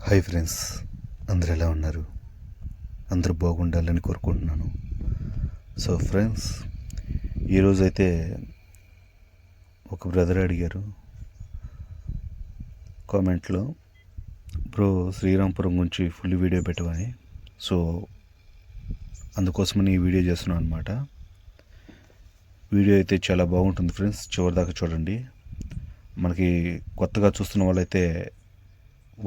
Hi friends, అందరు ఎలా ఉన్నారు? అందరూ బాగుండాలని కోరుకుంటున్నాను. సో ఫ్రెండ్స్, ఈరోజైతే ఒక బ్రదర్ అడిగారు కామెంట్లో, బ్రో శ్రీరాంపురం గురించి ఫుల్ వీడియో పెట్టమని. సో అందుకోసమని ఈ వీడియో చేస్తున్నాను అనమాట. వీడియో అయితే చాలా బాగుంటుంది ఫ్రెండ్స్, చివరిదాకా చూడండి. మనకి కొత్తగా చూస్తున్న వాళ్ళైతే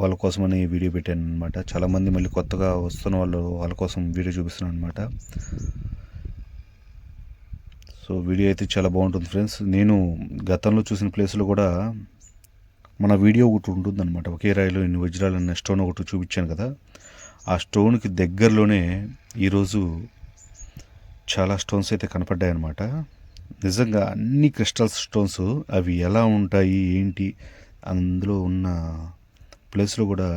వాళ్ళ కోసమని వీడియో పెట్టాను అనమాట. చాలామంది మళ్ళీ కొత్తగా వస్తున్న వాళ్ళ కోసం వీడియో చూపిస్తున్నాను అనమాట. సో వీడియో అయితే చాలా బాగుంటుంది ఫ్రెండ్స్. నేను గతంలో చూసిన ప్లేస్లో కూడా మన వీడియో ఒకటి ఉంటుందన్నమాట. ఒకే రాయిలో ఇన్ని వజ్రాలు అనే స్టోన్ ఒకటి చూపించాను కదా, ఆ స్టోన్కి దగ్గరలోనే ఈరోజు చాలా స్టోన్స్ అయితే కనపడ్డాయి అన్నమాట. నిజంగా అన్ని క్రిస్టల్ స్టోన్స్, అవి ఎలా ఉంటాయి ఏంటి, అందులో ఉన్న ప్లేస్లో కూడా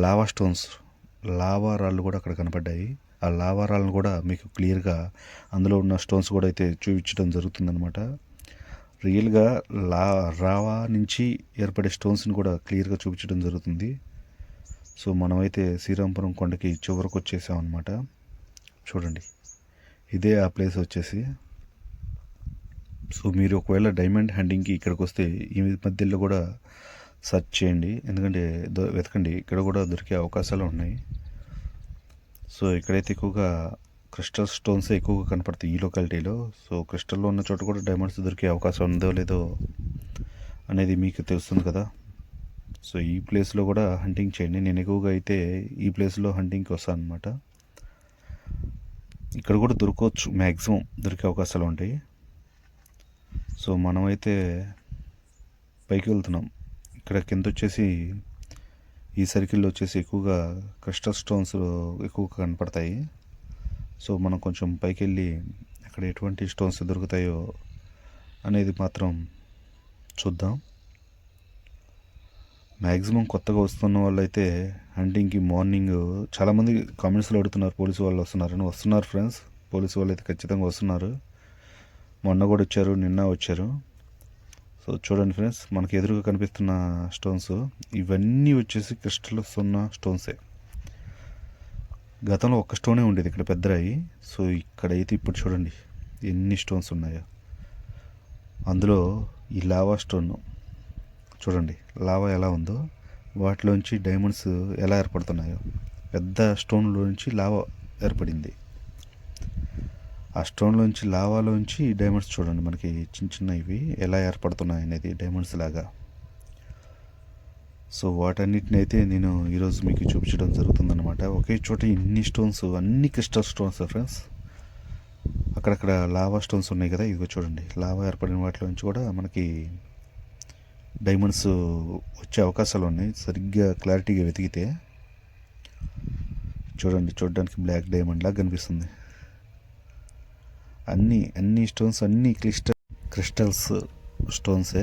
లావా స్టోన్స్, లావా రాళ్ళు కూడా అక్కడ కనపడ్డాయి. ఆ లావా రాళ్ళను కూడా మీకు క్లియర్గా అందులో ఉన్న స్టోన్స్ కూడా అయితే చూపించడం జరుగుతుందన్నమాట. రియల్గా రావా నుంచి ఏర్పడే స్టోన్స్ని కూడా క్లియర్గా చూపించడం జరుగుతుంది. సో మనమైతే శ్రీరాంపురం కొండకి చివరకు వచ్చేసామన్నమాట. చూడండి, ఇదే ఆ ప్లేస్ వచ్చేసి. సో మీరు ఒకవేళ డైమండ్ హంటింగ్కి ఇక్కడికి వస్తే ఈ మధ్యలో కూడా సెర్చ్ చేయండి, ఎందుకంటే వెతకండి, ఇక్కడ కూడా దొరికే అవకాశాలు ఉన్నాయి. సో ఇక్కడైతే ఎక్కువగా క్రిస్టల్ స్టోన్స్ ఎక్కువగా కనపడతాయి ఈ లొకాలిటీలో. సో క్రిస్టల్లో ఉన్న చోట కూడా డైమండ్స్ దొరికే అవకాశం ఉందో లేదో అనేది మీకు తెలుస్తుంది కదా. సో ఈ ప్లేస్లో కూడా హంటింగ్ చేయండి. నేను ఎక్కువగా అయితే ఈ ప్లేస్లో హంటింగ్కి వస్తాను అనమాట. ఇక్కడ కూడా దొరకవచ్చు, మ్యాక్సిమం దొరికే అవకాశాలు ఉంటాయి. సో మనమైతే పైకి వెళ్తున్నాం. ఇక్కడ కింద వచ్చేసి ఈ సర్కిల్లో వచ్చేసి ఎక్కువగా క్రిస్టల్ స్టోన్స్ ఎక్కువగా కనపడతాయి. సో మనం కొంచెం పైకి వెళ్ళి అక్కడ ఎటువంటి స్టోన్స్ దొరుకుతాయో అనేది మాత్రం చూద్దాం. మ్యాక్సిమం కొత్తగా వస్తున్న వాళ్ళు అయితే హంటింగ్కి మార్నింగ్ చాలామంది కామెంట్స్లో అడుగుతున్నారు, పోలీసు వాళ్ళు వస్తున్నారని. వస్తున్నారు ఫ్రెండ్స్, పోలీసు వాళ్ళు అయితే ఖచ్చితంగా వస్తున్నారు. మొన్న కూడా వచ్చారు, నిన్న వచ్చారు. సో చూడండి ఫ్రెండ్స్, మనకి ఎదురుగా కనిపిస్తున్న స్టోన్స్ ఇవన్నీ వచ్చేసి క్రిస్టల్స్ ఉన్న స్టోన్సే. గతంలో ఒక్క స్టోనే ఉండేది ఇక్కడ పెద్ద రాయి. సో ఇక్కడైతే ఇప్పుడు చూడండి ఎన్ని స్టోన్స్ ఉన్నాయో. అందులో ఈ లావా స్టోన్ చూడండి, లావా ఎలా ఉందో, వాటిలోంచి డైమండ్స్ ఎలా ఏర్పడుతున్నాయో. పెద్ద స్టోన్లోంచి లావా ఏర్పడింది. ఆ స్టోన్లోంచి లావాలోంచి డైమండ్స్ చూడండి మనకి చిన్న చిన్న ఇవి ఎలా ఏర్పడుతున్నాయి అనేది డైమండ్స్ లాగా. సో వాటన్నిటిని అయితే నేను ఈరోజు మీకు చూపించడం జరుగుతుందన్నమాట. ఒకే చోట ఇన్ని స్టోన్స్, అన్ని క్రిస్టల్ స్టోన్స్ ఫ్రెండ్స్. అక్కడక్కడ లావా స్టోన్స్ ఉన్నాయి కదా, ఇదిగో చూడండి, లావా ఏర్పడిన వాటిలోంచి కూడా మనకి డైమండ్స్ వచ్చే అవకాశాలు ఉన్నాయి సరిగ్గా క్లారిటీగా వెతికితే. చూడండి, చూడడానికి బ్లాక్ డైమండ్ లాగా కనిపిస్తుంది. అన్ని స్టోన్స్ అన్ని క్రిస్టల్స్ స్టోన్సే,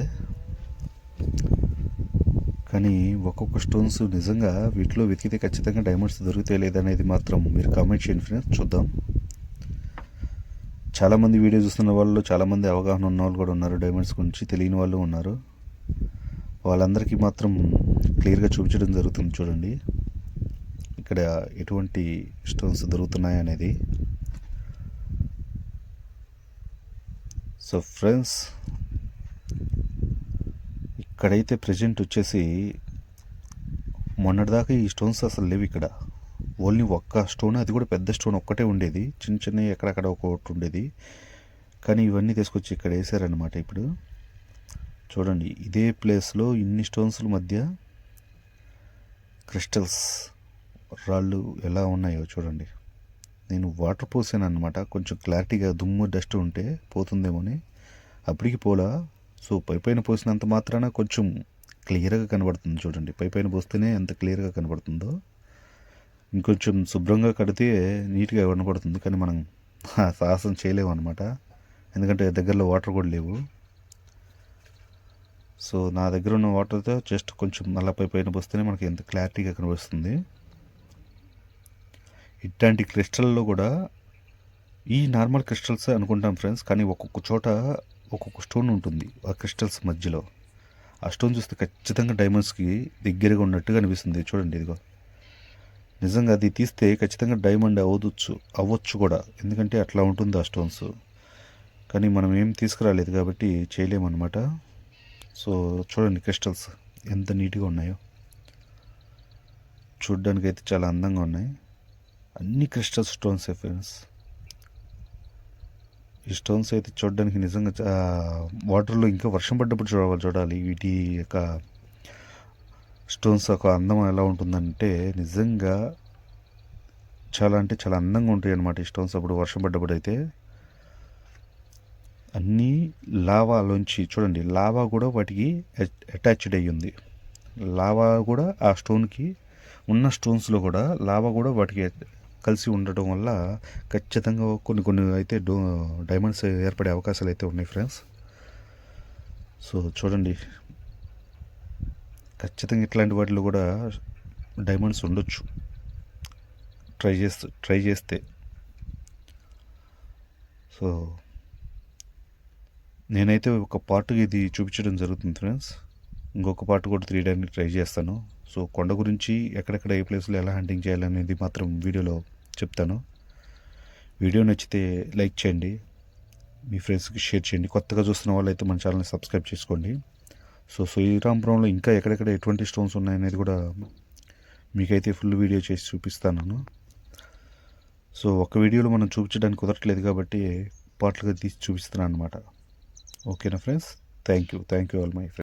కానీ ఒక్కొక్క స్టోన్స్ నిజంగా వీటిలో వెతికితే ఖచ్చితంగా డైమండ్స్ దొరుకుతాయి లేదనేది మాత్రం మీరు కామెంట్ చేయండి ఫ్రెండ్స్, చూద్దాం. చాలామంది వీడియో చూస్తున్న వాళ్ళు, చాలామంది అవగాహన ఉన్న వాళ్ళు కూడా ఉన్నారు, డైమండ్స్ గురించి తెలియని వాళ్ళు ఉన్నారు. వాళ్ళందరికీ మాత్రం క్లియర్గా చూపించడం జరుగుతుంది. చూడండి ఇక్కడ ఎటువంటి స్టోన్స్ దొరుకుతున్నాయి అనేది. సో ఫ్రెండ్స్, ఇక్కడైతే ప్రజెంట్ వచ్చేసి మొన్నటిదాకా ఈ స్టోన్స్ అసలు లేవు ఇక్కడ. ఓన్లీ ఒక్క స్టోన్, అది కూడా పెద్ద స్టోన్ ఒక్కటే ఉండేది. చిన్న చిన్నవి ఎక్కడక్కడ ఒక్కొక్కటి ఉండేది. కానీ ఇవన్నీ తీసుకొచ్చి ఇక్కడ వేసారనమాట. ఇప్పుడు చూడండి, ఇదే ప్లేస్లో ఇన్ని స్టోన్స్ల మధ్య క్రిస్టల్స్ రాళ్ళు ఎలా ఉన్నాయో చూడండి. నేను వాటర్ పోసాను అనమాట, కొంచెం క్లారిటీగా దుమ్ము డస్ట్ ఉంటే పోతుందేమోని. అప్పటికి పోలా. సో పైపైన పోసినంత మాత్రాన కొంచెం క్లియర్గా కనబడుతుంది. చూడండి, పైపైన పోస్తేనే ఎంత క్లియర్గా కనబడుతుందో. ఇంకొంచెం శుభ్రంగా కడితే నీట్గా కనబడుతుంది, కానీ మనం సాహసం చేయలేము అనమాట, ఎందుకంటే దగ్గరలో వాటర్ కూడా లేవు. సో నా దగ్గర ఉన్న వాటర్తో జస్ట్ కొంచెం మళ్ళీ పైపైన పోస్తేనే మనకి ఎంత క్లారిటీగా కనిపిస్తుంది. ఇట్లాంటి క్రిస్టల్లో కూడా ఈ నార్మల్ క్రిస్టల్స్ అనుకుంటాం ఫ్రెండ్స్, కానీ ఒక్కొక్క చోట ఒక్కొక్క స్టోన్ ఉంటుంది ఆ క్రిస్టల్స్ మధ్యలో. ఆ స్టోన్ చూస్తే ఖచ్చితంగా డైమండ్స్కి దగ్గరగా ఉన్నట్టుగా అనిపిస్తుంది. చూడండి ఇదిగో, నిజంగా అది తీస్తే ఖచ్చితంగా డైమండ్ అవ్వచ్చు కూడా, ఎందుకంటే అట్లా ఉంటుంది ఆ స్టోన్స్. కానీ మనం ఏం తీసుకురాలేదు కాబట్టి చేయలేమన్నమాట. సో చూడండి క్రిస్టల్స్ ఎంత నీట్గా ఉన్నాయో, చూడ్డానికి అయితే చాలా అందంగా ఉన్నాయి. అన్ని క్రిస్టల్ స్టోన్స్ ఫ్రెండ్స్. ఈ స్టోన్స్ అయితే చూడడానికి నిజంగా వాటర్లో ఇంకా వర్షం పడ్డప్పుడు చూడాలి వీటి యొక్క స్టోన్స్ ఒక అందం ఎలా ఉంటుందంటే నిజంగా చాలా అంటే చాలా అందంగా ఉంటాయి అన్నమాట ఈ స్టోన్స్ అప్పుడు వర్షం పడ్డప్పుడు అయితే. అన్నీ లావాలోంచి చూడండి, లావా కూడా వాటికి అటాచ్డ్ అయ్యి ఉంది. లావా కూడా ఆ స్టోన్కి ఉన్న స్టోన్స్లో కూడా లావా కూడా వాటికి కలిసి ఉండటం వల్ల ఖచ్చితంగా కొన్ని అయితే డైమండ్స్ ఏర్పడే అవకాశాలు అయితే ఉన్నాయి ఫ్రెండ్స్. సో చూడండి, ఖచ్చితంగా ఇట్లాంటి వాటిలో కూడా డైమండ్స్ ఉండొచ్చు ట్రై చేస్తే. సో నేనైతే ఒక పార్ట్ ఇది చూపించడం జరుగుతుంది ఫ్రెండ్స్. ఇంకొక పార్ట్ కూడా తీయడానికి ట్రై చేస్తాను. సో కొండ గురించి ఎక్కడెక్కడ ఏ ప్లేస్లో ఎలా హంటింగ్ చేయాలనేది మాత్రం వీడియోలో చెప్తాను. వీడియో నచ్చితే లైక్ చేయండి, మీ ఫ్రెండ్స్కి షేర్ చేయండి. కొత్తగా చూస్తున్న వాళ్ళైతే మన ఛానల్ని సబ్స్క్రైబ్ చేసుకోండి. సో శ్రీరాంపురంలో ఇంకా ఎక్కడెక్కడ ఎటువంటి స్టోన్స్ ఉన్నాయనేది కూడా మీకైతే ఫుల్ వీడియో చేసి చూపిస్తాను. సో ఒక వీడియోలో మనం చూపించడానికి కుదరట్లేదు కాబట్టి పార్ట్లుగా తీసి చూపిస్తున్నాను అనమాట. ఓకేనా friends? Thank you all my friends.